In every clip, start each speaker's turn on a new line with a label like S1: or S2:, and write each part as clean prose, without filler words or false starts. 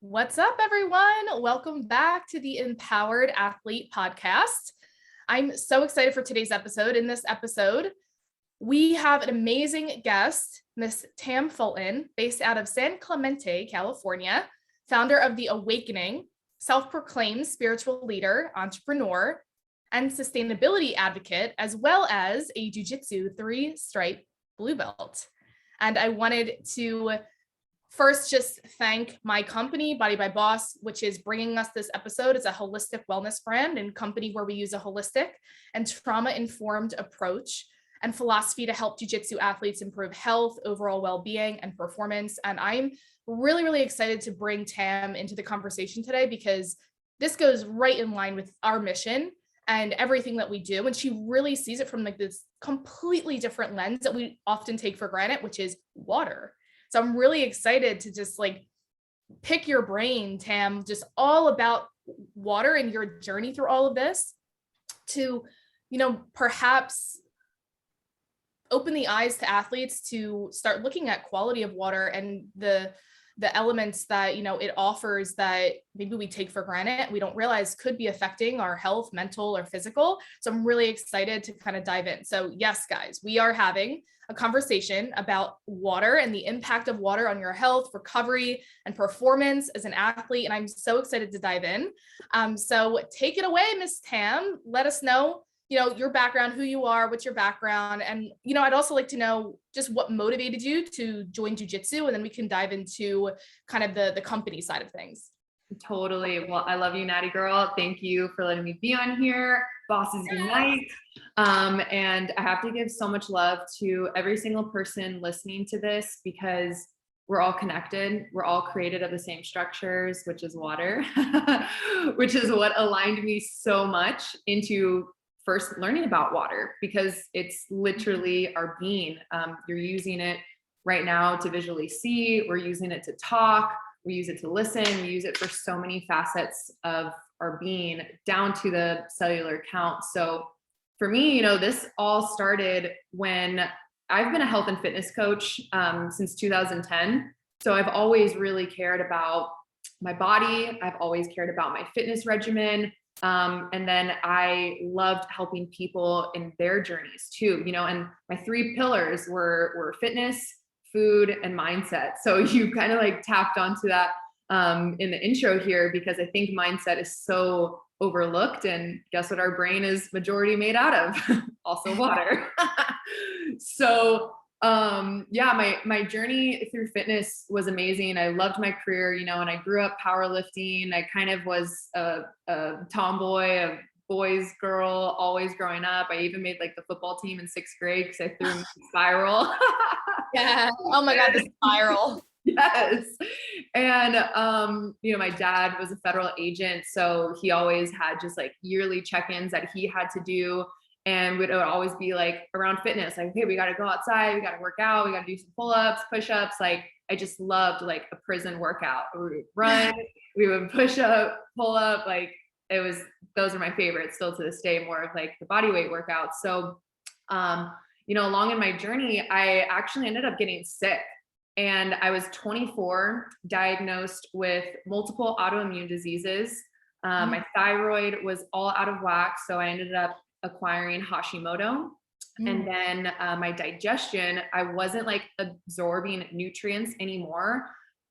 S1: What's up, everyone? Welcome back to the Empowered Athlete Podcast. I'm so excited for today's episode. In this episode, we have an amazing guest, Miss Tam Fulton, based out of San Clemente, California, founder of the Awakkening, self-proclaimed spiritual leader, entrepreneur, and sustainability advocate, as well as a jiujitsu 3-stripe blue belt. And I wanted to first just thank my company, Body by Boss, which is bringing us this episode. It's a holistic wellness brand and company where we use a holistic and trauma-informed approach and philosophy to help jiu-jitsu athletes improve health, overall well-being, and performance. And I'm really, really excited to bring Tam into the conversation today because this goes right in line with our mission and everything that we do. And she really sees it from like this completely different lens that we often take for granted, which is water. So I'm really excited to just like pick your brain, Tam, just all about water and your journey through all of this to, perhaps open the eyes to athletes to start looking at quality of water and the elements that, it offers that maybe we take for granted, we don't realize could be affecting our health, mental or physical. So I'm really excited to kind of dive in. So yes, guys, we are having a conversation about water and the impact of water on your health, recovery, and performance as an athlete. And I'm so excited to dive in. So take it away, Miss Tam. Let us know, your background, who you are, what's your background. And, I'd also like to know just what motivated you to join jiu-jitsu, and then we can dive into kind of the company side of things.
S2: Totally. Well, I love you, Nattie girl. Thank you for letting me be on here. Bosses Unite. And I have to give so much love to every single person listening to this because we're all connected. We're all created of the same structures, which is water, which is what aligned me so much into first learning about water because it's literally our being. You're using it right now to visually see. We're using it to talk. We use it to listen. We use it for so many facets of our being down to the cellular count. So for me, this all started when I've been a health and fitness coach since 2010. So I've always really cared about my body. I've always cared about my fitness regimen. And then I loved helping people in their journeys too, and my 3 pillars were fitness, food, and mindset. So you kind of like tapped onto that in the intro here, because I think mindset is so overlooked, and guess what our brain is majority made out of? Also water. So my journey through fitness was amazing. I loved my career, and I grew up powerlifting. I kind of was a tomboy, a boys girl, always growing up. I even made like the football team in 6th grade because I threw a spiral.
S1: Yeah. Oh my God, the spiral.
S2: Yes. And, my dad was a federal agent. So he always had just like yearly check-ins that he had to do. And it would always be like around fitness, like, okay, we got to go outside. We got to work out. We got to do some pull-ups, push-ups. Like, I just loved like a prison workout. We would run, we would push up, pull up. Like those are my favorites still to this day, more of like the body weight workouts. So, along in my journey, I actually ended up getting sick. And I was 24, diagnosed with multiple autoimmune diseases. My thyroid was all out of whack. So I ended up acquiring Hashimoto. And then my digestion, I wasn't like absorbing nutrients anymore,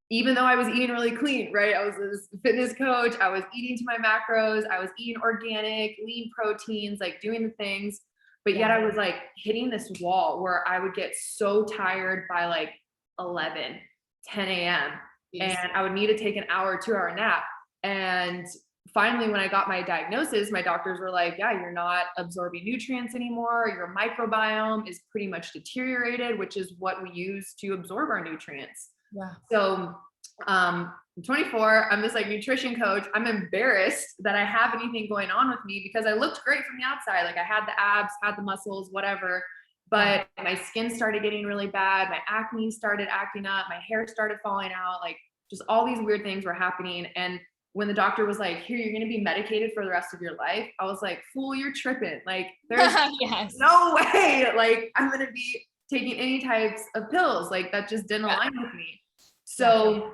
S2: even though I was eating really clean, right? I was this fitness coach. I was eating to my macros. I was eating organic, lean proteins, like doing the things. But yet I was like hitting this wall where I would get so tired by like 11, 10 a.m. And I would need to take an hour, 2-hour nap. And finally, when I got my diagnosis, my doctors were like, yeah, you're not absorbing nutrients anymore. Your microbiome is pretty much deteriorated, which is what we use to absorb our nutrients.
S1: Yeah.
S2: So I'm 24. I'm this like nutrition coach. I'm embarrassed that I have anything going on with me because I looked great from the outside. Like I had the abs, had the muscles, whatever. But my skin started getting really bad. My acne started acting up. My hair started falling out. Like just all these weird things were happening. And when the doctor was like, here, you're going to be medicated for the rest of your life, I was like, fool, you're tripping. Like there's no way. Like I'm going to be taking any types of pills. Like that just didn't align with me. So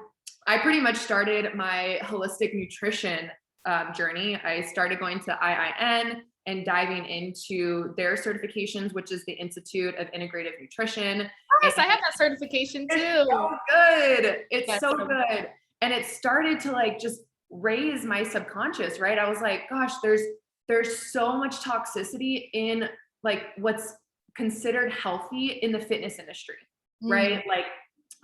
S2: I pretty much started my holistic nutrition journey. I started going to IIN and diving into their certifications, which is the Institute of Integrative Nutrition.
S1: Yes, I have that certification too.
S2: It's so good. It's
S1: Yes.
S2: so good. And it started to like just raise my subconscious, right? I was like, gosh, there's so much toxicity in like what's considered healthy in the fitness industry, right? Like,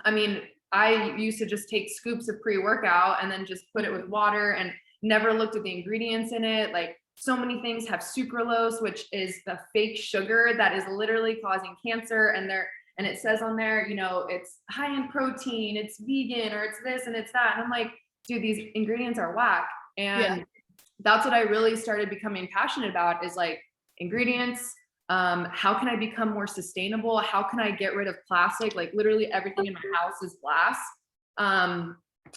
S2: I mean, I used to just take scoops of pre-workout and then just put it with water and never looked at the ingredients in it. Like, so many things have sucralose, which is the fake sugar that is literally causing cancer. And it says on there, you know, it's high in protein, it's vegan, or it's this and it's that. And I'm like, dude, these ingredients are whack. And that's what I really started becoming passionate about, is like ingredients. How can I become more sustainable? How can I get rid of plastic? Like literally everything in my house is glass.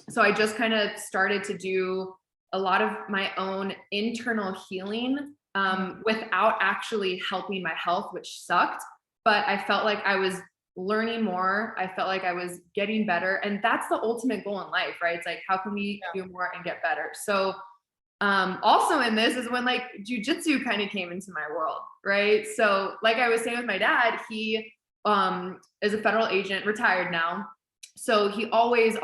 S2: So I just kind of started to do a lot of my own internal healing without actually helping my health, which sucked. But I felt like I was learning more. I felt like I was getting better. And that's the ultimate goal in life, right? It's like, how can we do more and get better? So also in this is when like jiujitsu kind of came into my world, right? So like I was saying with my dad, he is a federal agent, retired now. So he always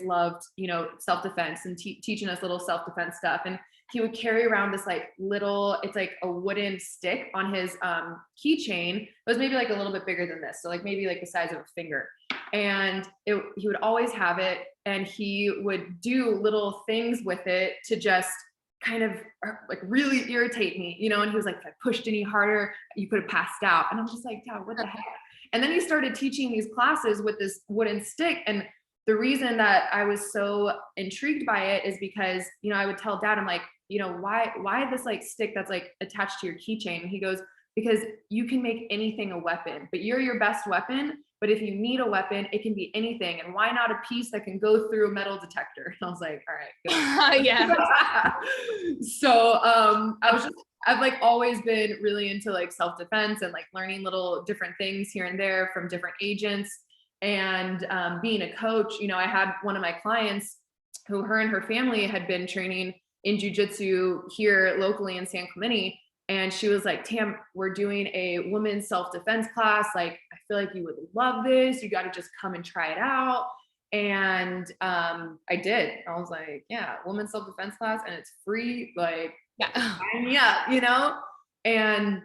S2: loved, you know, self-defense and teaching us little self-defense stuff. And he would carry around this like little, it's like a wooden stick on his keychain. It was maybe like a little bit bigger than this. So like maybe like the size of a finger. And he would always have it. And he would do little things with it to just kind of like really irritate me, you know? And he was like, if I pushed any harder, you could have passed out. And I'm just like, Dad, what the heck? And then he started teaching these classes with this wooden stick. And the reason that I was so intrigued by it is because, you know, I would tell Dad, I'm like, you know, why this like stick that's like attached to your keychain? And he goes, because you can make anything a weapon, but you're your best weapon. But if you need a weapon, it can be anything. And why not a piece that can go through a metal detector? And I was like, all right, good.
S1: Yeah.
S2: So I've like always been really into like self-defense and like learning little different things here and there from different agents. And being a coach, you know, I had one of my clients who her and her family had been training in jiu-jitsu here locally in San Clemente. And she was like, Tam, we're doing a women's self-defense class. Like, I feel like you would love this. You got to just come and try it out. And I did. I was like, yeah, women's self-defense class, and it's free. Like, sign me up, you know? And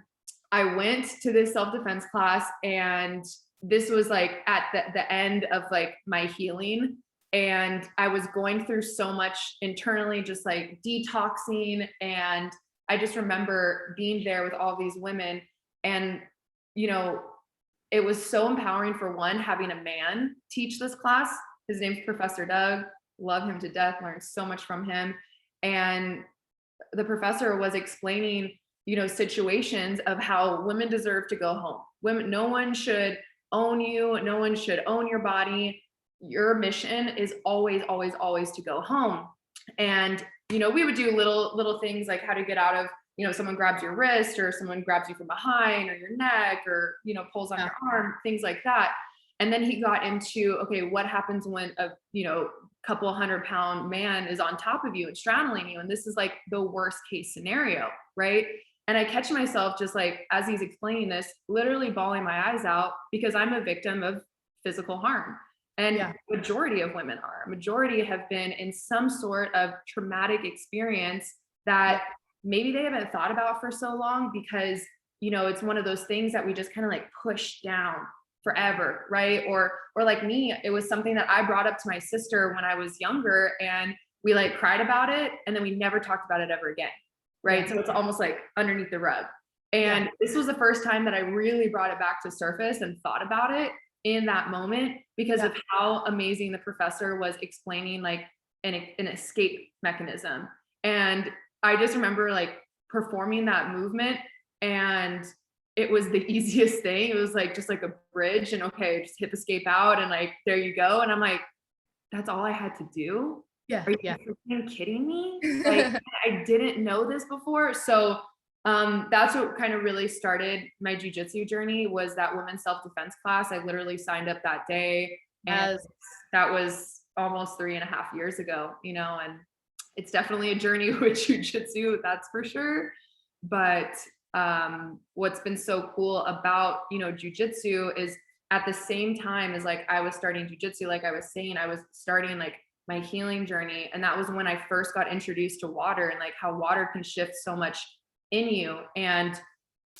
S2: I went to this self-defense class, and this was like at the end of like my healing. And I was going through so much internally, just like detoxing. And I just remember being there with all these women, and, you know, it was so empowering for one, having a man teach this class. His name's Professor Doug. Love him to death, learned so much from him. And the professor was explaining, you know, situations of how women deserve to go home. Women, no one should own you. No one should own your body. Your mission is always to go home. And, you know, we would do little things like how to get out of, you know, someone grabs your wrist, or someone grabs you from behind, or your neck, or, you know, pulls on your arm, things like that. And then he got into, okay, what happens when a, you know, couple 100-pound man is on top of you and straddling you? And this is like the worst case scenario, right? And I catch myself just like, as he's explaining this, literally bawling my eyes out, because I'm a victim of physical harm. And majority of women are. Majority have been in some sort of traumatic experience that maybe they haven't thought about for so long, because, you know, it's one of those things that we just kind of like push down forever, right? Or like me, it was something that I brought up to my sister when I was younger, and we like cried about it, and then we never talked about it ever again, right? So it's almost like underneath the rug. And this was the first time that I really brought it back to surface and thought about it in that moment, because of how amazing the professor was explaining like an escape mechanism. And I just remember like performing that movement, and it was the easiest thing. It was like just like a bridge, and okay, just hip escape out, and like there you go. And I'm like, that's all I had to do? Are you freaking kidding me? Like, I didn't know this before. So that's what kind of really started my jiu-jitsu journey, was that women's self-defense class. I literally signed up that day, and that was almost 3.5 years ago, you know, and it's definitely a journey with jiujitsu, that's for sure. But what's been so cool about, you know, jiujitsu is at the same time as like I was starting jujitsu, like I was saying, I was starting like my healing journey. And that was when I first got introduced to water and like how water can shift so much in you. And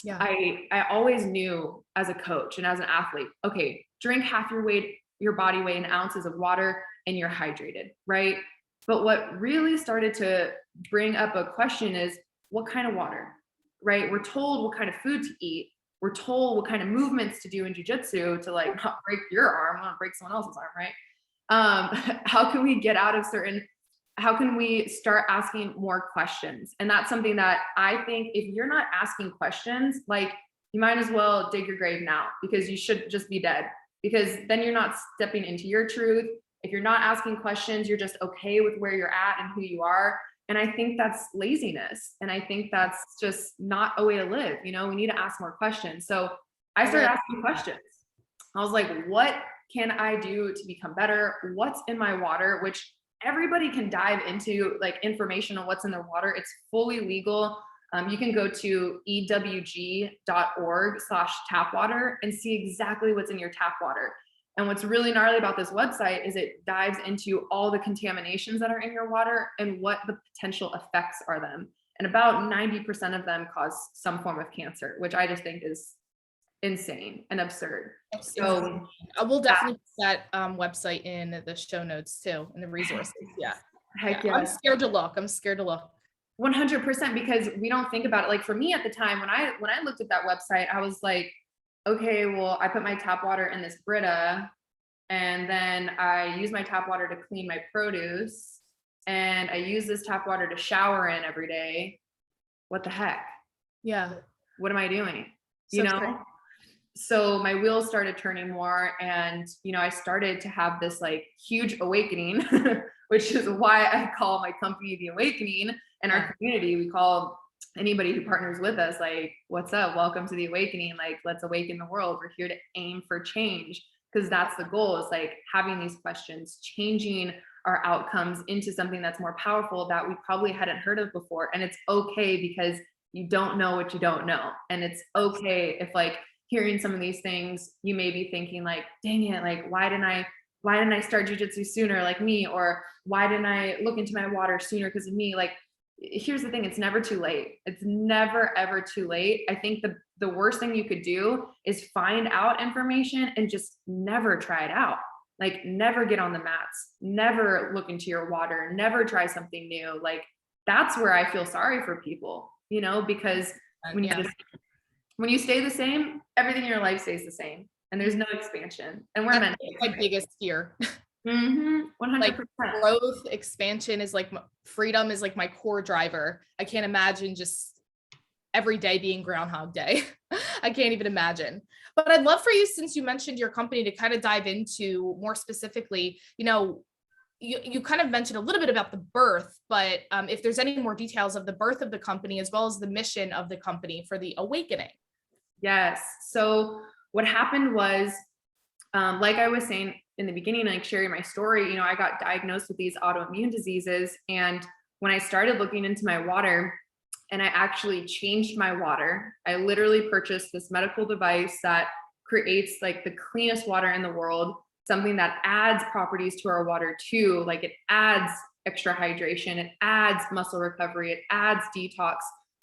S1: Yeah.
S2: I always knew as a coach and as an athlete, okay, drink half your body weight in ounces of water and you're hydrated, right? But what really started to bring up a question is what kind of water, right? We're told what kind of food to eat. We're told what kind of movements to do in jujitsu to like not break your arm, not break someone else's arm, right? How can we get out of how can we start asking more questions? And that's something that I think if you're not asking questions, like you might as well dig your grave now because you should just be dead, because then you're not stepping into your truth. If you're not asking questions, you're just okay with where you're at and who you are. And I think that's laziness. And I think that's just not a way to live. You know, we need to ask more questions. So I started asking questions. I was like, what can I do to become better? What's in my water? Which everybody can dive into like information on what's in their water. It's fully legal. You can go to ewg.org/tapwater and see exactly what's in your tap water. And what's really gnarly about this website is it dives into all the contaminations that are in your water and what the potential effects are them. And about 90% of them cause some form of cancer, which I just think is insane and absurd. So
S1: I will definitely put that website in the show notes too, in the resources. Yeah.
S2: Heck yeah.
S1: I'm scared to look.
S2: 100%, because we don't think about it. Like for me at the time, when I looked at that website, I was like, okay, well, I put my tap water in this Brita and then I use my tap water to clean my produce and I use this tap water to shower in every day. What the heck?
S1: Yeah.
S2: What am I doing?
S1: So
S2: you know?
S1: true.
S2: So my wheels started turning more and, you know, I started to have this like huge awakening, which is why I call my company The Awakkening, and our community, we call anybody who partners with us, like, what's up? Welcome to The Awakkening. Like, let's awaken the world. We're here to aim for change, because that's the goal, is like having these questions, changing our outcomes into something that's more powerful that we probably hadn't heard of before. And it's okay because you don't know what you don't know. And it's okay if like hearing some of these things, you may be thinking like, dang it, like, why didn't I start jujitsu sooner like me? Or why didn't I look into my water sooner because of me? Like, here's the thing, it's never too late. It's never, ever too late. I think the worst thing you could do is find out information and just never try it out. Like, never get on the mats, never look into your water, never try something new. Like, that's where I feel sorry for people, you know, because when you stay the same, everything in your life stays the same and there's no expansion. And we're meant to.
S1: My biggest fear.
S2: 100%.
S1: Like growth, expansion is like freedom is like my core driver. I can't imagine just every day being Groundhog Day. I can't even imagine. But I'd love for you, since you mentioned your company, to kind of dive into more specifically, you know, you kind of mentioned a little bit about the birth, but if there's any more details of the birth of the company, as well as the mission of the company for the Awakkening.
S2: Yes. So what happened was, like I was saying in the beginning, like sharing my story, you know, I got diagnosed with these autoimmune diseases. And when I started looking into my water, and I actually changed my water, I literally purchased this medical device that creates like the cleanest water in the world, something that adds properties to our water too. Like, it adds extra hydration, it adds muscle recovery, it adds detox,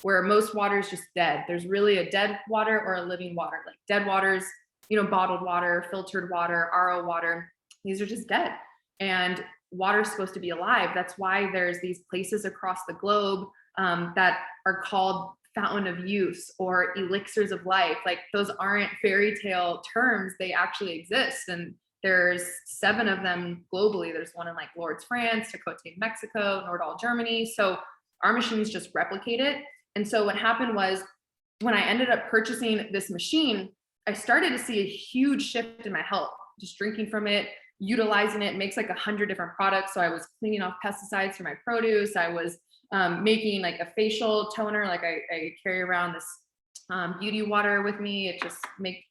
S2: where most water is just dead. There's really a dead water or a living water. Like, dead waters, you know, bottled water, filtered water, RO water, these are just dead. And water is supposed to be alive. That's why there's these places across the globe that are called fountain of youth or elixirs of life. Like, those aren't fairy tale terms, they actually exist. And there's 7 of them globally. There's one in like Lourdes, France, Tecate, Mexico, Nordal, Germany. So our machines just replicate it. And so what happened was, when I ended up purchasing this machine, I started to see a huge shift in my health, just drinking from it, utilizing it. It makes like 100 different products. So I was cleaning off pesticides for my produce. I was making like a facial toner. Like, I carry around this beauty water with me. It just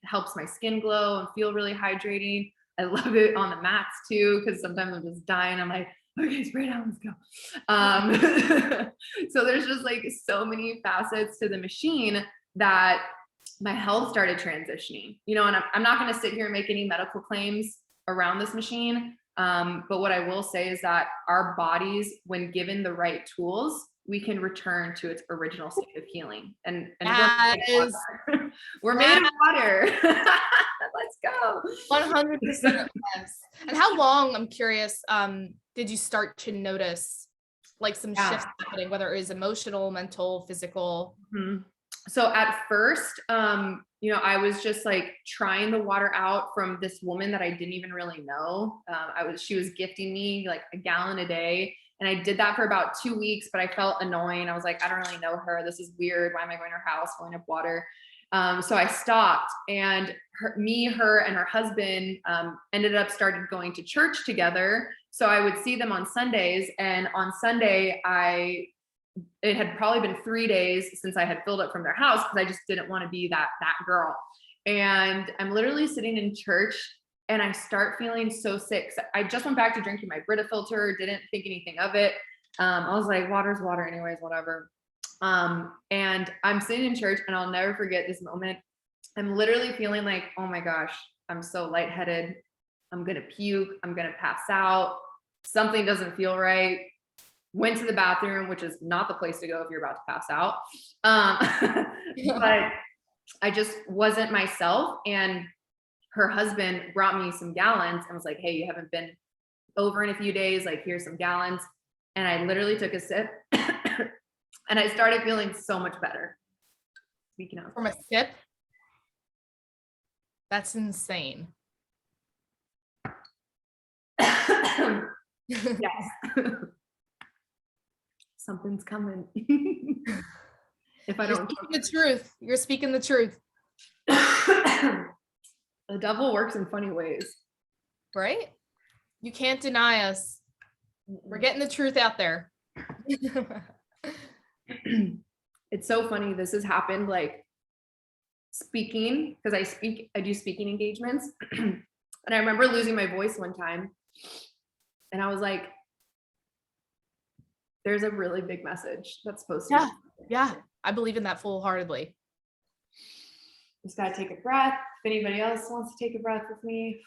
S2: helps my skin glow and feel really hydrating. I love it on the mats too, because sometimes I'm just dying. I'm like, okay, spray down, let's go. So there's just like so many facets to the machine that my health started transitioning, you know, and I'm not going to sit here and make any medical claims around this machine. But what I will say is that our bodies, when given the right tools, we can return to its original state of healing. And we're made of water. Let's go.
S1: 100% yes. And how long, I'm curious, did you start to notice like some shifts happening, whether it was emotional, mental, physical?
S2: Mm-hmm. So at first, you know, I was just like trying the water out from this woman that I didn't even really know. She was gifting me like a gallon a day. And I did that for about 2 weeks, but I felt annoying. I was like, I don't really know her. This is weird. Why am I going to her house filling up water? So I stopped, and her and her husband ended up started going to church together. So I would see them on Sundays, and on Sunday, it had probably been 3 days since I had filled up from their house, because I just didn't want to be that girl. And I'm literally sitting in church, and I start feeling so sick. I just went back to drinking my Brita filter, didn't think anything of it. I was like, water's water anyways, whatever. And I'm sitting in church, and I'll never forget this moment. I'm literally feeling like, oh my gosh, I'm so lightheaded. I'm going to puke. I'm going to pass out. Something doesn't feel right. Went to the bathroom, which is not the place to go if you're about to pass out. But I just wasn't myself. And her husband brought me some gallons and was like, hey, you haven't been over in a few days. Like, here's some gallons. And I literally took a sip and I started feeling so much better. Speaking of.
S1: From a sip? That's insane.
S2: Yes. Something's coming. If I don't
S1: speaking the truth, you're speaking the truth.
S2: The devil works in funny ways,
S1: right? You can't deny us. We're getting the truth out there.
S2: It's so funny. This has happened like speaking, because I do speaking engagements. And I remember losing my voice one time, and I was like, there's a really big message that's supposed to be.
S1: Yeah, I believe in that full-heartedly.
S2: Just gotta take a breath. If anybody else wants to take a breath with me.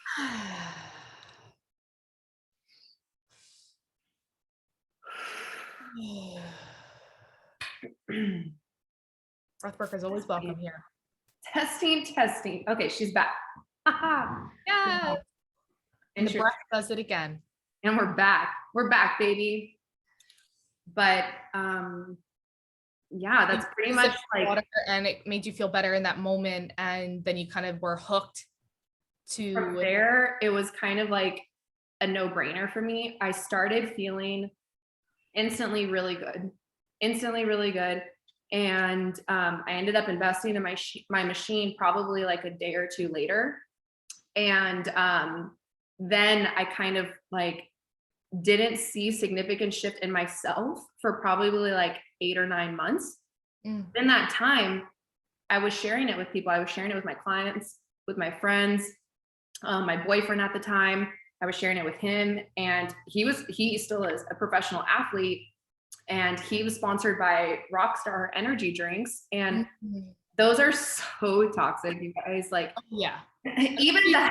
S1: Breath work is always welcome here.
S2: Testing. Okay, she's back.
S1: Yeah. And the breath does it again.
S2: And we're back. We're back, baby. But yeah, that's pretty much like
S1: water, and it made you feel better in that moment, and then you kind of were hooked to
S2: from there. It was kind of like a no-brainer for me. I started feeling instantly really good. And I ended up investing in my machine probably like a day or two later. And then I kind of like didn't see significant shift in myself for probably like 8 or 9 months. In that time, I was sharing it with people. I was sharing it with my clients, with my friends, my boyfriend at the time. I was sharing it with him, and he still is a professional athlete, and he was sponsored by Rockstar energy drinks. And those are so toxic, you guys. Like, even the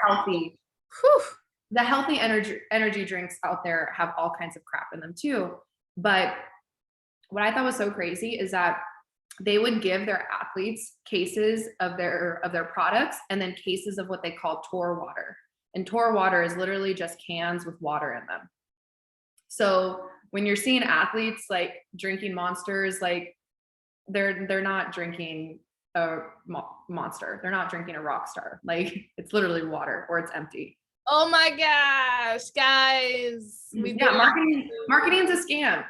S2: healthy energy drinks out there have all kinds of crap in them too. But what I thought was so crazy is that they would give their athletes cases of their products, and then cases of what they call Tor water. And Tor water is literally just cans with water in them. So when you're seeing athletes like drinking Monsters, like they're not drinking a Monster. They're not drinking a Rockstar. Like, it's literally water, or it's empty.
S1: Oh my gosh, guys.
S2: Marketing's a scam.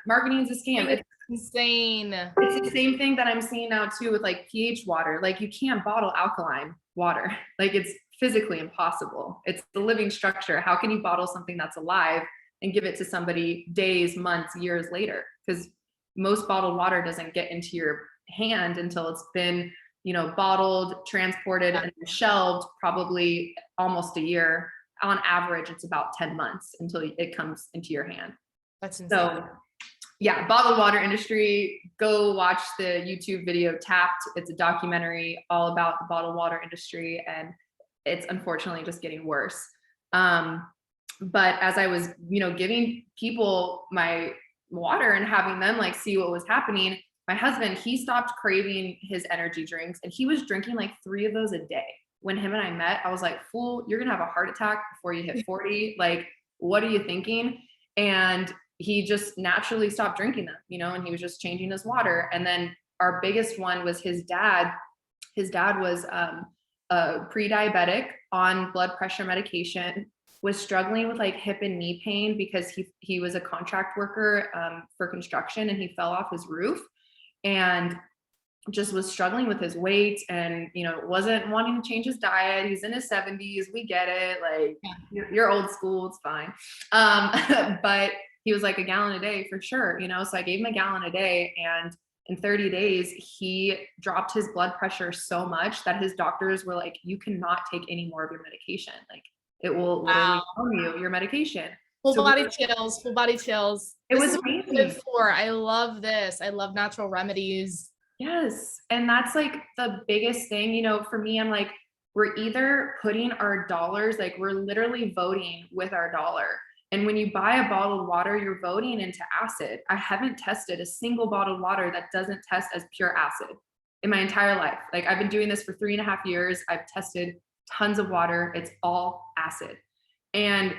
S2: It's
S1: insane.
S2: It's the same thing that I'm seeing now too with like pH water. Like, you can't bottle alkaline water. Like, it's physically impossible. It's the living structure. How can you bottle something that's alive and give it to somebody days, months, years later? Because most bottled water doesn't get into your hand until it's been, bottled, transported, and shelved probably almost a year on average, it's about 10 months until it comes into your hand.
S1: That's insane.
S2: So yeah, bottled water industry, go watch the YouTube video Tapped. It's a documentary all about the bottled water industry, and it's unfortunately just getting worse. But as I was, giving people my water and having them like see what was happening, my husband, he stopped craving his energy drinks, and he was drinking like 3 of those a day. When him and I met, I was like, fool, you're gonna have a heart attack before you hit 40. Like, what are you thinking? And he just naturally stopped drinking them, and he was just changing his water. And then our biggest one was his dad. His dad was pre-diabetic, on blood pressure medication, was struggling with like hip and knee pain because he was a contract worker for construction, and he fell off his roof and just was struggling with his weight, and wasn't wanting to change his diet. He's in his 70s. We get it. Like, you're old school. It's fine. But he was like a gallon a day for sure, so I gave him a gallon a day, and in 30 days, he dropped his blood pressure so much that his doctors were like, you cannot take any more of your medication. Like, it will literally harm you, your medication.
S1: Full body chills.
S2: It was amazing.
S1: I love this. I love natural remedies.
S2: Yes. And that's like the biggest thing, for me. I'm like, we're either putting our dollars, like we're literally voting with our dollar. And when you buy a bottled water, you're voting into acid. I haven't tested a single bottled water that doesn't test as pure acid in my entire life. Like, I've been doing this for 3.5 years. I've tested tons of water. It's all acid. And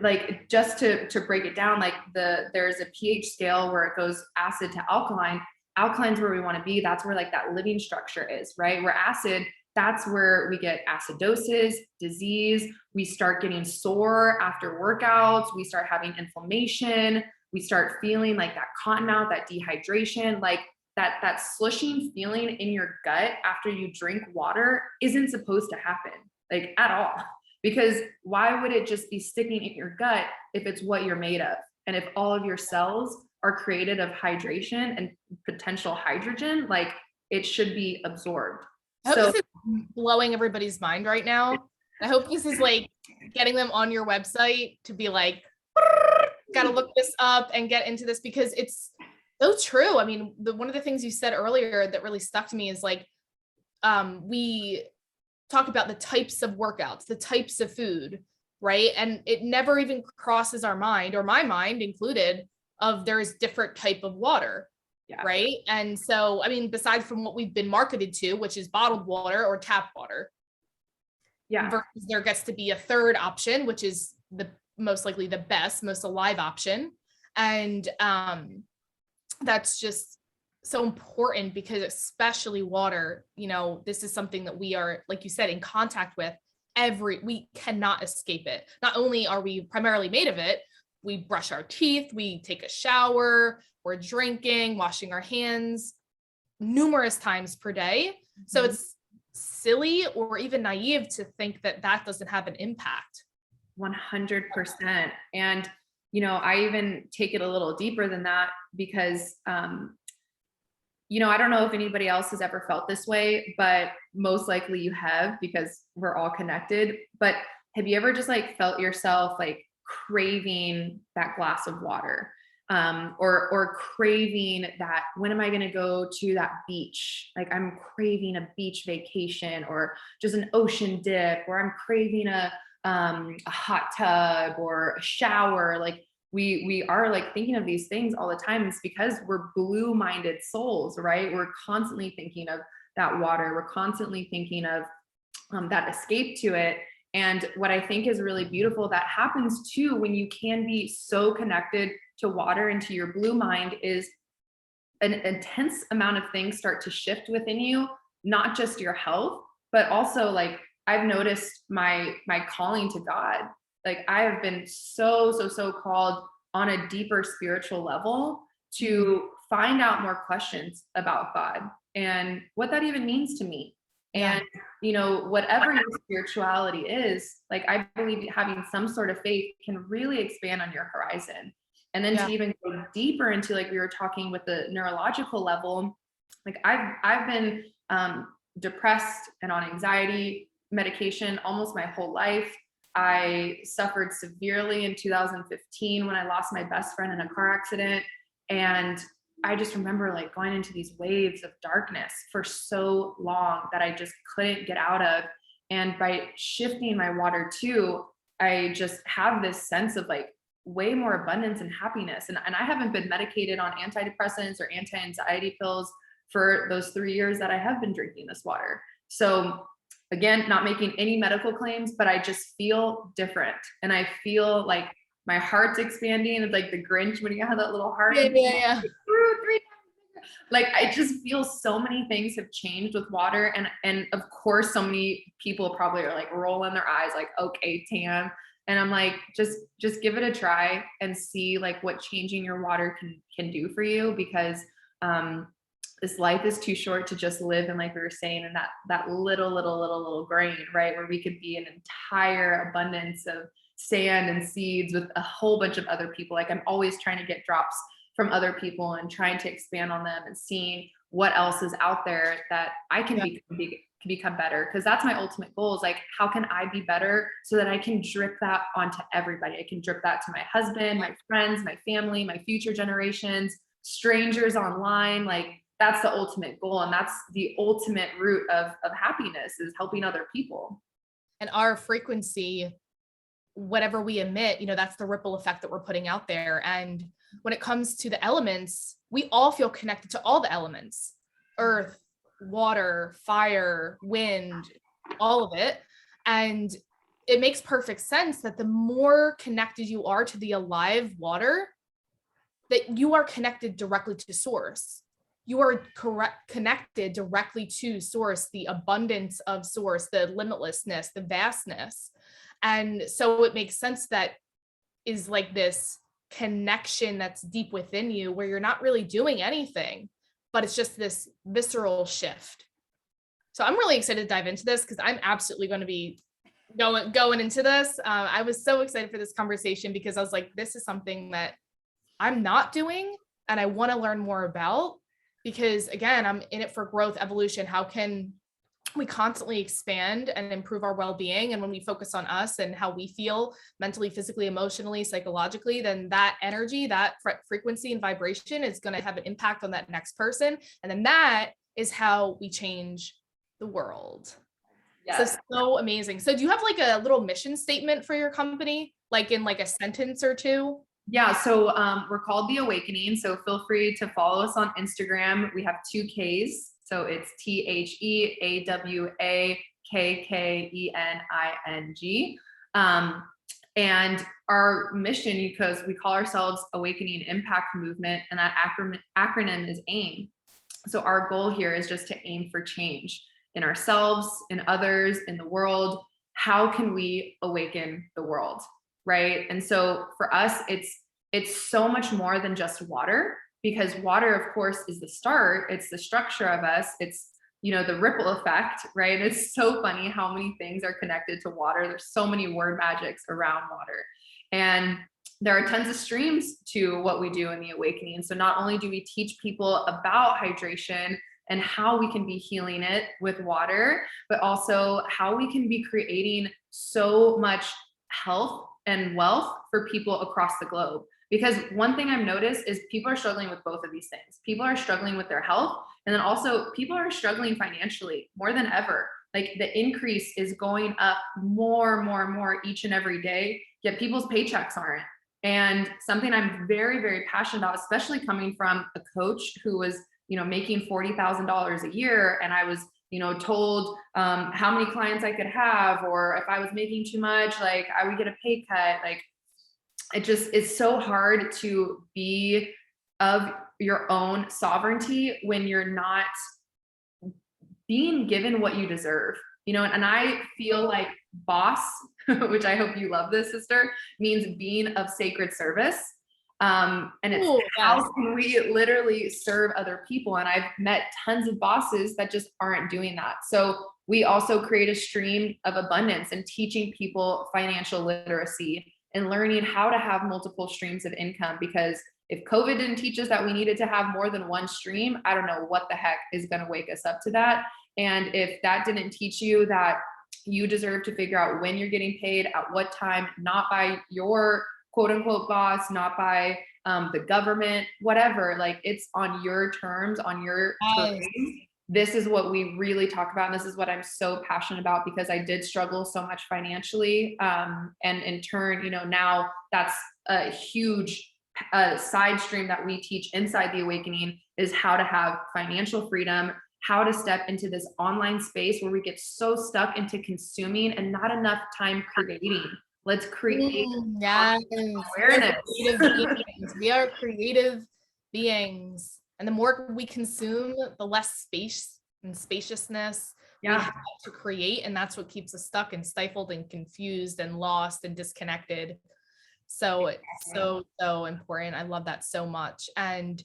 S2: like, just to break it down, like there's a pH scale where it goes acid to alkaline. Alkaline's where we want to be. That's where like that living structure is, right? Where acid, that's where we get acidosis, disease. We start getting sore after workouts. We start having inflammation. We start feeling like that cotton mouth, that dehydration, like that slushing feeling in your gut after you drink water isn't supposed to happen, like, at all. Because why would it just be sticking in your gut if it's what you're made of? And if all of your cells are created of hydration and potential hydrogen, like, it should be absorbed.
S1: I hope this is blowing everybody's mind right now. I hope this is like getting them on your website to be like, gotta look this up and get into this, because it's so true. I mean, one of the things you said earlier that really stuck to me is like, we talk about the types of workouts, the types of food, right? And it never even crosses our mind, or my mind included, of there's different type of water. Yeah. Right. And so, I mean, besides from what we've been marketed to, which is bottled water or tap water. Yeah. Versus there gets to be a third option, which is the most likely the best, most alive option. And that's just so important, because especially water, this is something that we are, like you said, in contact with we cannot escape it. Not only are we primarily made of it, we brush our teeth, we take a shower, we're drinking, washing our hands numerous times per day. So it's silly or even naive to think that doesn't have an impact.
S2: 100%. And, I even take it a little deeper than that, because, I don't know if anybody else has ever felt this way, but most likely you have, because we're all connected. But have you ever just like felt yourself like craving that glass of water, or craving that, when am I going to go to that beach? Like, I'm craving a beach vacation, or just an ocean dip, or I'm craving a hot tub or a shower. Like, we are like thinking of these things all the time. It's because we're blue-minded souls, right? We're constantly thinking of that water. We're constantly thinking of that escape to it. And what I think is really beautiful that happens too when you can be so connected to water and to your blue mind is an intense amount of things start to shift within you, not just your health, but also like I've noticed my calling to God. Like, I have been so called on a deeper spiritual level to find out more questions about God and what that even means to me. And, whatever your spirituality is, like, I believe having some sort of faith can really expand on your horizon. And then to even go deeper into, like we were talking with the neurological level, like I've been depressed and on anxiety medication almost my whole life. I suffered severely in 2015 when I lost my best friend in a car accident. And I just remember like going into these waves of darkness for so long that I just couldn't get out of. And by shifting my water too, I just have this sense of like way more abundance and happiness. And I haven't been medicated on antidepressants or anti-anxiety pills for those 3 years that I have been drinking this water. So again, not making any medical claims, but I just feel different. And I feel like my heart's expanding. It's like the Grinch when you have that little heart.
S1: Yeah.
S2: Like I just feel so many things have changed with water. And of course, so many people probably are like rolling their eyes like, okay, Tam. And I'm like, just give it a try and see like what changing your water can do for you, because this life is too short to just live in, like we were saying, in that little grain, right? Where we could be an entire abundance of sand and seeds with a whole bunch of other people. Like I'm always trying to get drops from other people and trying to expand on them and seeing what else is out there that I can become better. Because that's my ultimate goal, is like, how can I be better so that I can drip that onto everybody? I can drip that to my husband, my friends, my family, my future generations, strangers online. Like that's the ultimate goal. And that's the ultimate root of happiness, is helping other people.
S1: And our frequency, whatever we emit, that's the ripple effect that we're putting out there. And when it comes to the elements, we all feel connected to all the elements: earth, water, fire, wind, all of it. And it makes perfect sense that the more connected you are to the alive water, that you are connected directly to source. You are connected directly to source, the abundance of source, the limitlessness, the vastness. And so it makes sense that is like this connection that's deep within you, where you're not really doing anything, but it's just this visceral shift. So I'm really excited to dive into this, because I'm absolutely going to be going into this. I was so excited for this conversation, because I was like, this is something that I'm not doing and I want to learn more about, because again, I'm in it for growth, evolution. How can we constantly expand and improve our well-being? And when we focus on us and how we feel mentally, physically, emotionally, psychologically, then that energy, that frequency and vibration is going to have an impact on that next person. And then that is how we change the world. Yes. So amazing. So do you have like a little mission statement for your company, like in like a sentence or two?
S2: Yeah. So we're called The Awakkening. So feel free to follow us on Instagram. We have 2 Ks. So it's TheAwakkening. And our mission, because we call ourselves Awakkening Impact Movement, and that acronym is AIM. So our goal here is just to aim for change in ourselves, in others, in the world. How can we awaken the world, right? And so for us, it's so much more than just water, because water, of course, is the start. It's the structure of us. It's, the ripple effect, right? It's so funny how many things are connected to water. There's so many word magics around water. And there are tons of streams to what we do in the Awakening. So not only do we teach people about hydration and how we can be healing it with water, but also how we can be creating so much health and wealth for people across the globe. Because one thing I've noticed is people are struggling with both of these things. People are struggling with their health, and then also people are struggling financially more than ever. Like the increase is going up more each and every day, yet people's paychecks aren't. And something I'm very, very passionate about, especially coming from a coach who was, making $40,000 a year. And I was, told how many clients I could have, or if I was making too much, like I would get a pay cut. Like it just is so hard to be of your own sovereignty when you're not being given what you deserve, and I feel like boss, which I hope you love this, sister, means being of sacred service. And it's how can we literally serve other people? And I've met tons of bosses that just aren't doing that. So we also create a stream of abundance and teaching people financial literacy and learning how to have multiple streams of income. Because if COVID didn't teach us that we needed to have more than one stream, I don't know what the heck is going to wake us up to that. And if that didn't teach you that You deserve to figure out when you're getting paid, at what time, not by your quote unquote boss, not by the government, whatever. Like, it's on your terms, on your terms. This is what we really talk about. And this is what I'm so passionate about, because I did struggle so much financially. And in turn, now that's a huge side stream that we teach inside the Awakkening, is how to have financial freedom, how to step into this online space where we get so stuck into consuming and not enough time creating. Let's create awareness.
S1: We are creative beings. And the more we consume, the less space and spaciousness we have to create. And that's what keeps us stuck and stifled and confused and lost and disconnected. So it's so important. I love that so much. And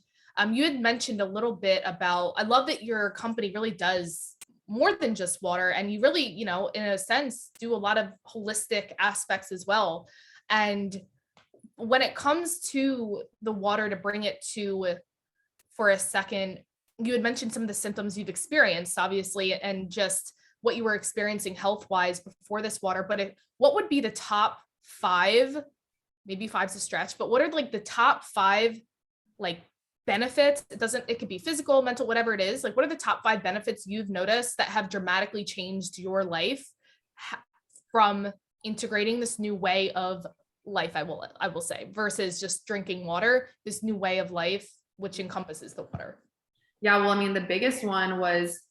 S1: you had mentioned a little bit about, I love that your company really does more than just water, and you really, in a sense, do a lot of holistic aspects as well. And when it comes to the water, to bring it to for a second, you had mentioned some of the symptoms you've experienced, obviously, and just what you were experiencing health-wise before this water. But what would be the top 5, maybe 5's a stretch, but what are like the top 5 like benefits? It could be physical, mental, whatever it is. Like, what are the top 5 benefits you've noticed that have dramatically changed your life from integrating this new way of life, I will say, versus just drinking water, this new way of life, which encompasses the water?
S2: Yeah, well, I mean, the biggest one was,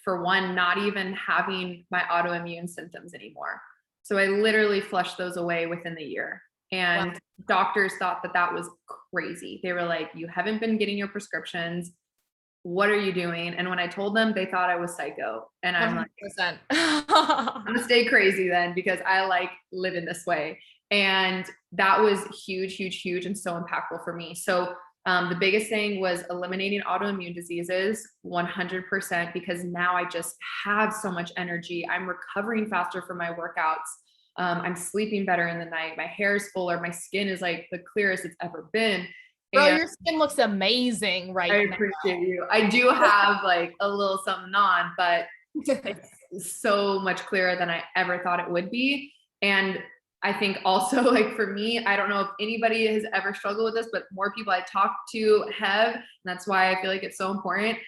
S2: for one, not even having my autoimmune symptoms anymore. So I literally flushed those away within the year. And doctors thought that was crazy. They were like, you haven't been getting your prescriptions. What are you doing? And when I told them, they thought I was psycho. And I'm
S1: 100%.
S2: like, I'm gonna stay crazy then, because I like living this way. And that was huge, huge, huge, and so impactful for me. So the biggest thing was eliminating autoimmune diseases, 100%, because now I just have so much energy. I'm recovering faster from my workouts. I'm sleeping better in the night. My hair is fuller. My skin is like the clearest it's ever been.
S1: Bro, your skin looks amazing right now.
S2: I appreciate you. I do have like a little something on, but it's so much clearer than I ever thought it would be. And I think also, like, for me, I don't know if anybody has ever struggled with this, but more people I talk to have, and that's why I feel like it's so important,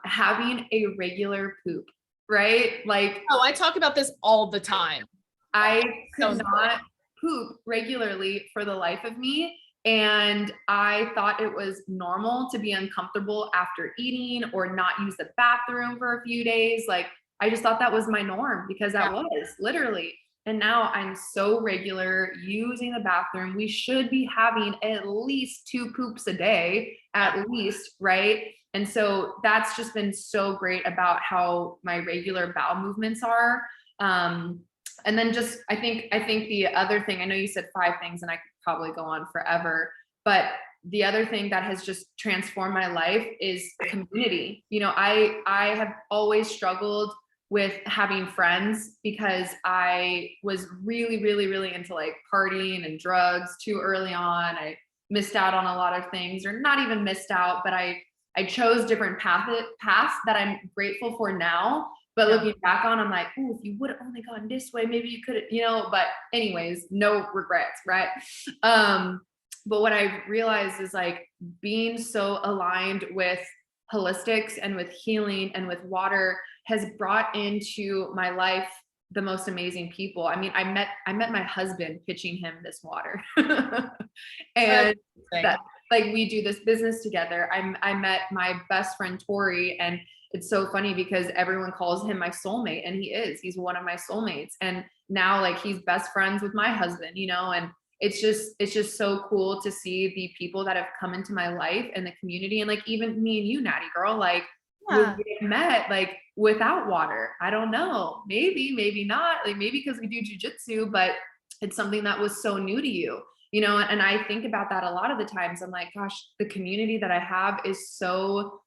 S2: having a regular poop, right? Like,
S1: I talk about this all the time.
S2: I could not poop regularly for the life of me. And I thought it was normal to be uncomfortable after eating or not use the bathroom for a few days. Like, I just thought that was my norm, because that was literally. And now I'm so regular using the bathroom. We should be having at least 2 poops a day, at least, right? And so that's just been so great about how my regular bowel movements are. And then just, I think the other thing, I know you said 5 things and I could probably go on forever, but the other thing that has just transformed my life is community. I have always struggled with having friends, because I was really, really, really into like partying and drugs too early on. I missed out on a lot of things, or not even missed out, but I chose different paths that I'm grateful for now. But looking back on, I'm like, oh, if you would have only gone this way, maybe you could have, but anyways, no regrets, right? But what I realized is, like, being so aligned with holistics and with healing and with water has brought into my life the most amazing people. I mean, I met my husband pitching him this water. And that, like, we do this business together. I met my best friend Tori, and it's so funny because everyone calls him my soulmate, and he's one of my soulmates. And now, like, he's best friends with my husband, and it's just so cool to see the people that have come into my life and the community. And like, even me and you, Nattie girl, like, we met like without water. I don't know, maybe not, like, maybe because we do jiujitsu, but it's something that was so new to you. And I think about that a lot of the times. I'm like, gosh, the community that I have is so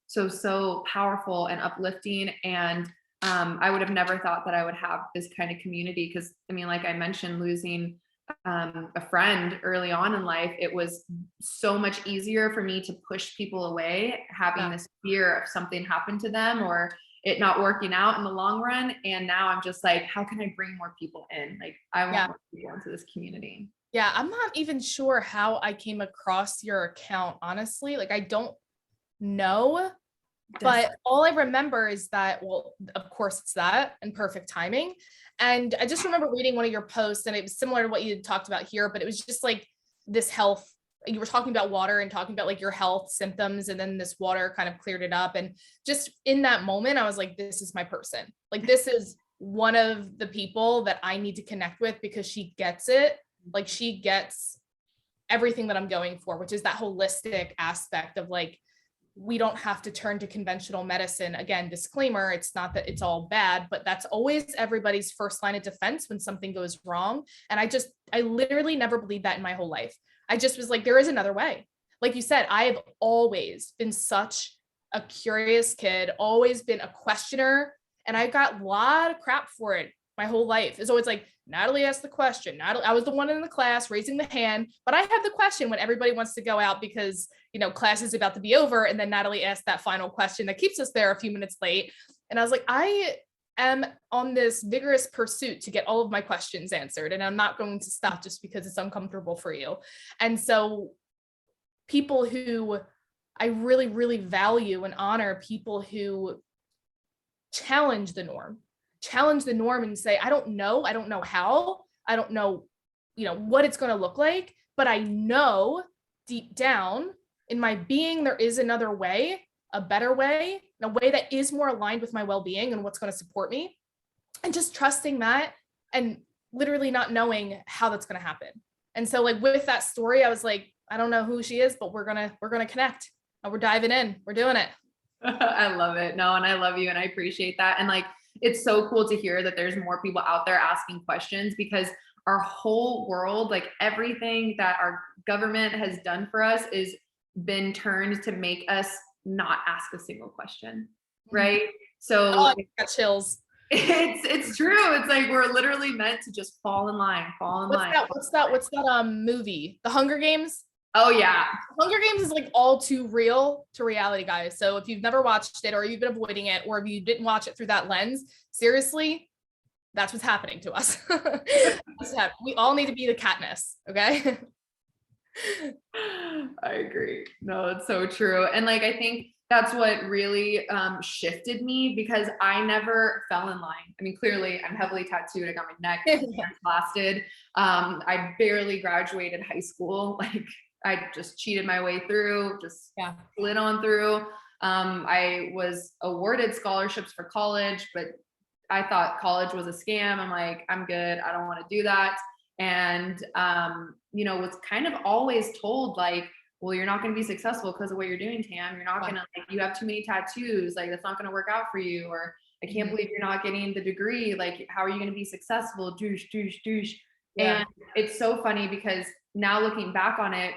S2: powerful and uplifting. And I would have never thought that I would have this kind of community, because I mean, like I mentioned, losing a friend early on in life, it was so much easier for me to push people away, having this fear of something happened to them, or it not working out in the long run. And now I'm just like, how can I bring more people in? Like, I want more people into this community.
S1: Yeah, I'm not even sure how I came across your account, honestly. Like, I don't know, but all I remember is that, well, of course it's that and perfect timing. And I just remember reading one of your posts, and it was similar to what you talked about here, but it was just like this health, you were talking about water and talking about like your health symptoms, and then this water kind of cleared it up. And just in that moment, I was like, this is my person. Like, this is one of the people that I need to connect with, because she gets it. Like, she gets everything that I'm going for, which is that holistic aspect of like, we don't have to turn to conventional medicine. Again, disclaimer, it's not that it's all bad, but that's always everybody's first line of defense when something goes wrong. And I literally never believed that in my whole life. I just was like, there is another way. Like you said, I have always been such a curious kid, always been a questioner, and I got a lot of crap for it my whole life. It's always like, Natalie asked the question. Natalie, I was the one in the class raising the hand, but I have the question when everybody wants to go out because, class is about to be over. And then Natalie asked that final question that keeps us there a few minutes late. And I was like, I am on this vigorous pursuit to get all of my questions answered. And I'm not going to stop just because it's uncomfortable for you. And so people who I really, really value and honor, people who challenge the norm and say, I don't know how, I don't know, what it's going to look like, but I know deep down in my being, there is another way, a better way, a way that is more aligned with my well-being and what's going to support me. And just trusting that and literally not knowing how that's going to happen. And so like with that story, I was like, I don't know who she is, but we're going to connect. And we're diving in. We're doing it.
S2: I love it. No, and I love you and I appreciate that. And like, it's so cool to hear that there's more people out there asking questions, because our whole world, like everything that our government has done for us is been turned to make us not ask a single question. Right. So
S1: I got chills.
S2: It's true. It's like, we're literally meant to just fall in line.
S1: What's that movie? The Hunger Games?
S2: Oh yeah.
S1: Hunger Games is like all too real to reality, guys. So if you've never watched it, or you've been avoiding it, or if you didn't watch it through that lens, seriously, that's what's happening to us. We all need to be the Katniss, okay?
S2: I agree. No, it's so true. And like, I think that's what really shifted me, because I never fell in line. I mean, clearly I'm heavily tattooed. I got my neck blasted. I barely graduated high school. Like, I just cheated my way through, slid on through. I was awarded scholarships for college, but I thought college was a scam. I'm like, I'm good. I don't want to do that. And, was kind of always told like, well, you're not going to be successful because of what you're doing, Tam. You're not going to, like, you have too many tattoos. Like, that's not going to work out for you. Or I can't believe you're not getting the degree. Like, how are you going to be successful? Douche. Yeah. And it's so funny, because now looking back on it,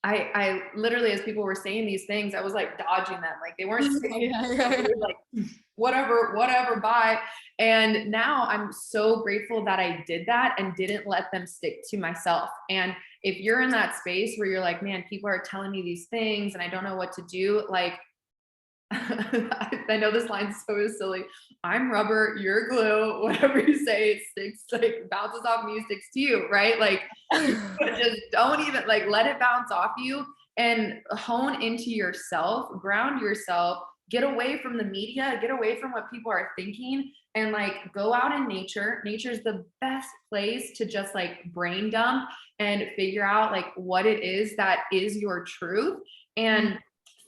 S2: I literally, as people were saying these things, I was like dodging them. Like, they weren't saying like, whatever, bye. And now I'm so grateful that I did that and didn't let them stick to myself. And if you're in that space where you're like, man, people are telling me these things and I don't know what to do, like, I know this line's so silly. I'm rubber, you're glue. Whatever you say, it sticks, like, bounces off me, sticks to you, right? Like, just don't even, like, let it bounce off you and hone into yourself, ground yourself, get away from the media, get away from what people are thinking, and like go out in nature. Nature's the best place to just like brain dump and figure out like what it is that is your truth, and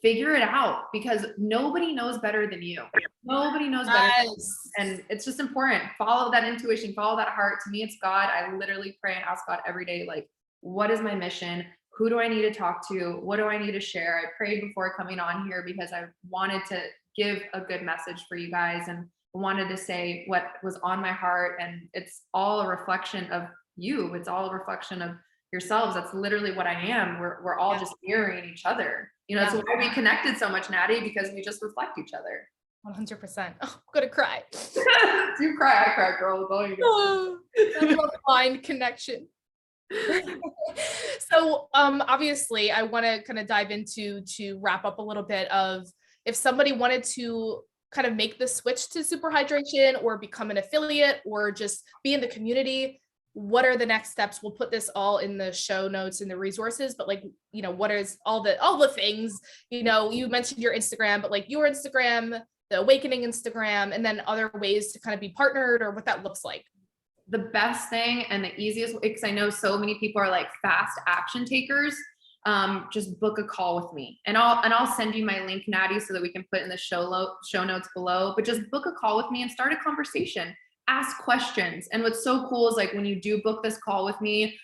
S2: figure it out, because nobody knows better than you. Nobody knows better than you. And it's just important. Follow that intuition, follow that heart. To me, it's God. I literally pray and ask God every day, like, what is my mission? Who do I need to talk to? What do I need to share? I prayed before coming on here because I wanted to give a good message for you guys and wanted to say what was on my heart. And it's all a reflection of you. It's all a reflection of yourselves. That's literally what I am. We're all just mirroring each other. That's why we connected so much, Nattie, because we just reflect each other.
S1: 100%. Oh, I'm gonna cry.
S2: You cry, I cry, girl.
S1: I love mind connection. So obviously I want to kind of dive into, to wrap up a little bit of, if somebody wanted to kind of make the switch to super hydration or become an affiliate or just be in the community, what are the next steps? We'll put this all in the show notes and the resources, but like, you know, what is all the things, you know, you mentioned your Instagram, but like your Instagram, the Awakkening Instagram, and then other ways to kind of be partnered or what that looks like.
S2: The best thing and the easiest, because I know so many people are like fast action takers, just book a call with me, and I'll send you my link, Nattie, so that we can put in the show notes below, but just book a call with me and start a conversation. Ask questions. And what's so cool is like when you do book this call with me,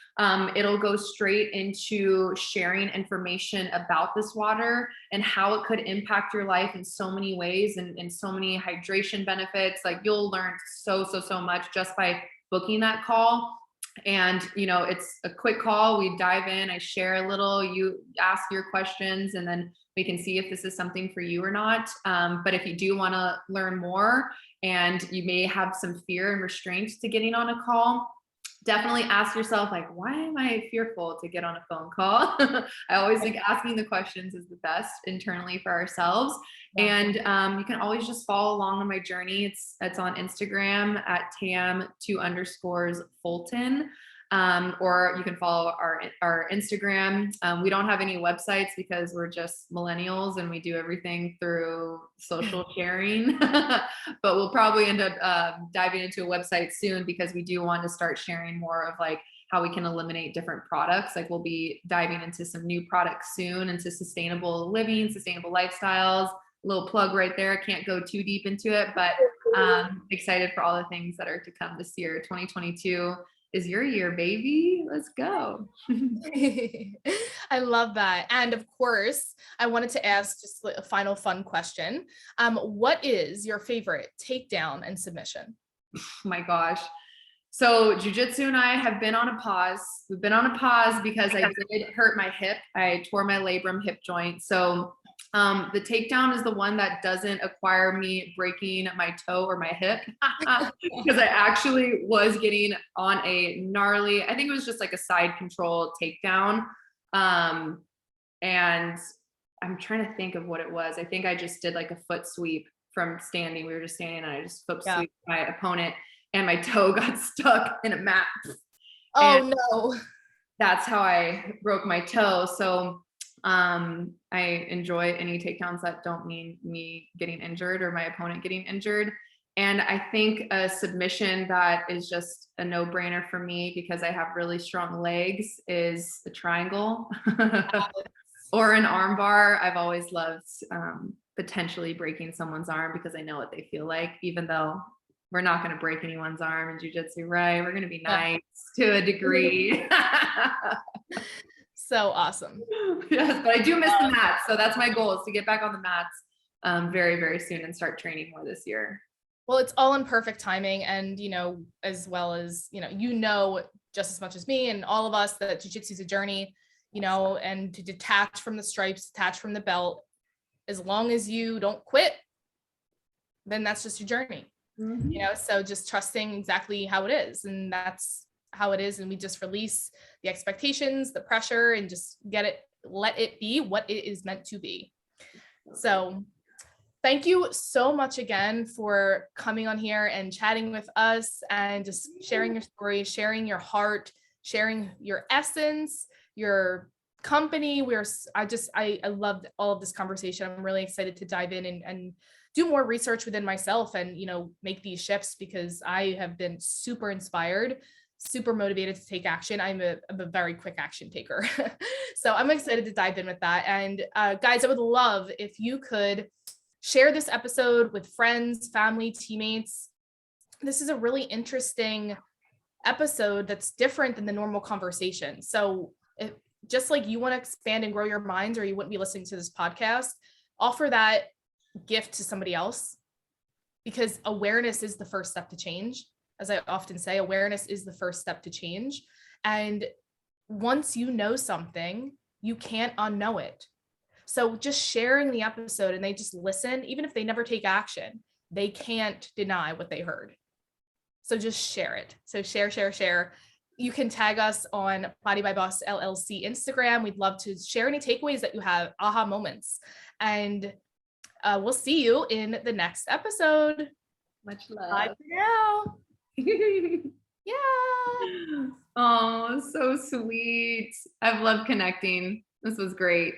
S2: it'll go straight into sharing information about this water and how it could impact your life in so many ways and so many hydration benefits. Like you'll learn so much just by booking that call. And, you know, it's a quick call. We dive in, I share a little, you ask your questions, and then we can see if this is something for you or not. But if you do want to learn more and you may have some fear and restraint to getting on a call, definitely ask yourself, like, why am I fearful to get on a phone call? I always think asking the questions is the best internally for ourselves. Yeah. And you can always just follow along on my journey. It's on Instagram at Tam_Fulton. Or you can follow our Instagram. We don't have any websites because we're just millennials and we do everything through social sharing, but we'll probably end up diving into a website soon because we do want to start sharing more of like how we can eliminate different products. Like we'll be diving into some new products soon, into sustainable living, sustainable lifestyles. Little plug right there. I can't go too deep into it, but excited for all the things that are to come this year. 2022 is your year, baby. Let's go.
S1: I love that. And of course, I wanted to ask just a final fun question. What is your favorite takedown and submission?
S2: Oh my gosh. So jiujitsu and I have been on a pause. We've been on a pause because I did hurt my hip. I tore my labrum hip joint. So the takedown is the one that doesn't acquire me breaking my toe or my hip, because I actually was getting on a gnarly, I think it was just like a side control takedown. And I'm trying to think of what it was. I think I just did like a foot sweep from standing. We were just standing and I just foot sweep my opponent and my toe got stuck in a mat.
S1: Oh no.
S2: That's how I broke my toe. So I enjoy any takedowns that don't mean me getting injured or my opponent getting injured. And I think a submission that is just a no-brainer for me because I have really strong legs is a triangle or an arm bar. I've always loved potentially breaking someone's arm because I know what they feel like, even though we're not going to break anyone's arm in jiu-jitsu, right? We're going to be nice to a degree.
S1: So awesome.
S2: Yes, but I do miss the mats. So that's my goal, is to get back on the mats very, very soon and start training more this year.
S1: Well, it's all in perfect timing. And, you know, as well as, you know, just as much as me and all of us that jiu-jitsu is a journey, you know, and to detach from the stripes, detach from the belt, as long as you don't quit, then that's just your journey, you know? So just trusting exactly how it is. And that's how it is. And we just release the expectations, the pressure, and just let it be what it is meant to be. So thank you so much again for coming on here and chatting with us and just sharing your story, sharing your heart, sharing your essence, your company. I loved all of this conversation. I'm really excited to dive in and do more research within myself and, you know, make these shifts because I have been super inspired, super motivated to take action. I'm a very quick action taker. So I'm excited to dive in with that. And guys, I would love if you could share this episode with friends, family, teammates. This is a really interesting episode that's different than the normal conversation. So just like you want to expand and grow your minds, or you wouldn't be listening to this podcast, offer that gift to somebody else, because awareness is the first step to change. As I often say, awareness is the first step to change. And once you know something, you can't unknow it. So just sharing the episode and they just listen, even if they never take action, they can't deny what they heard. So just share it. So share. You can tag us on Body by Boss LLC Instagram. We'd love to share any takeaways that you have, aha moments. And We'll see you in the next episode.
S2: Much
S1: Bye
S2: love.
S1: for now. Yeah.
S2: Oh, so sweet. I've loved connecting. This was great.